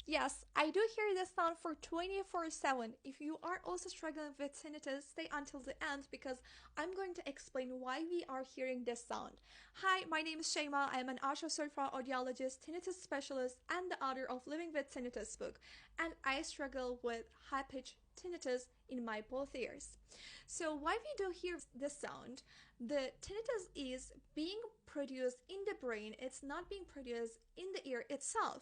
Yes, I do hear this sound for 24/7. If you are also struggling with tinnitus, stay until the end because I'm going to explain why we are hearing this sound. Hi, my name is Shayma. I am an Asha certified audiologist, tinnitus specialist, and the author of Living with Tinnitus book. And I struggle with high pitched tinnitus in my both ears. So, why we do hear this sound? The tinnitus is being produced in the brain, it's not being produced in the ear itself.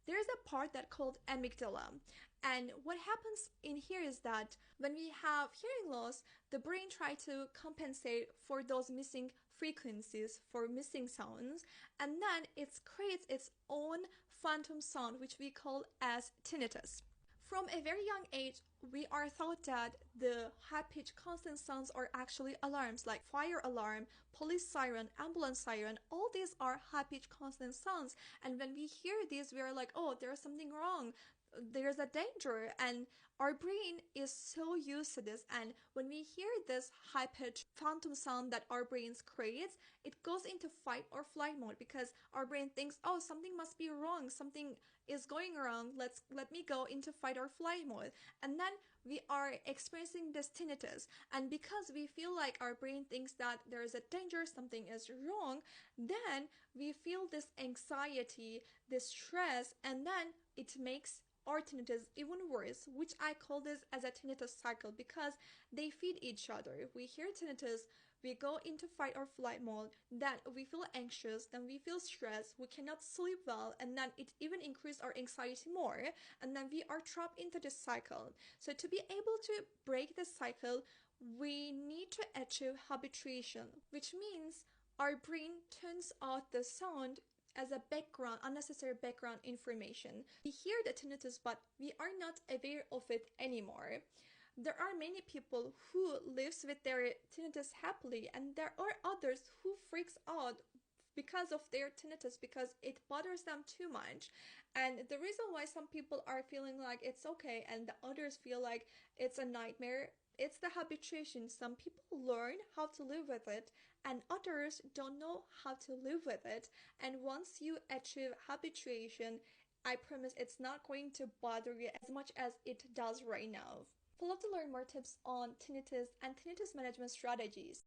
There's a part that called amygdala, and what happens in here is that when we have hearing loss, the brain tries to compensate for those missing frequencies, for missing sounds, and then it creates its own phantom sound, which we call as tinnitus. From a very young age, we are taught that the high-pitched constant sounds are actually alarms like fire alarm, police siren, ambulance siren. All these are high-pitched constant sounds. And when we hear these, we are like, oh, there's something wrong. There's a danger. And our brain is so used to this. And when we hear this high-pitched phantom sound that our brains creates, it goes into fight or flight mode because our brain thinks, oh, something must be wrong. Something is going wrong. Let me go into fight or flight mode. And then we are experiencing this tinnitus, and because we feel like our brain thinks that there is a danger, something is wrong, then we feel this anxiety, this stress, and then it makes our tinnitus even worse, which I call this as a tinnitus cycle because they feed each other. We hear tinnitus, we go into fight or flight mode, then we feel anxious, then we feel stressed, we cannot sleep well, and then it even increases our anxiety more, and then we are trapped into this cycle. So to be able to break this cycle, we need to achieve habituation, which means our brain turns off the sound as a background, unnecessary background information. We hear the tinnitus, but we are not aware of it anymore. There are many people who lives with their tinnitus happily, and there are others who freaks out because of their tinnitus because it bothers them too much. And the reason why some people are feeling like it's okay and the others feel like it's a nightmare, it's the habituation. Some people learn how to live with it and others don't know how to live with it. And once you achieve habituation, I promise it's not going to bother you as much as it does right now. I'd love to learn more tips on tinnitus and tinnitus management strategies.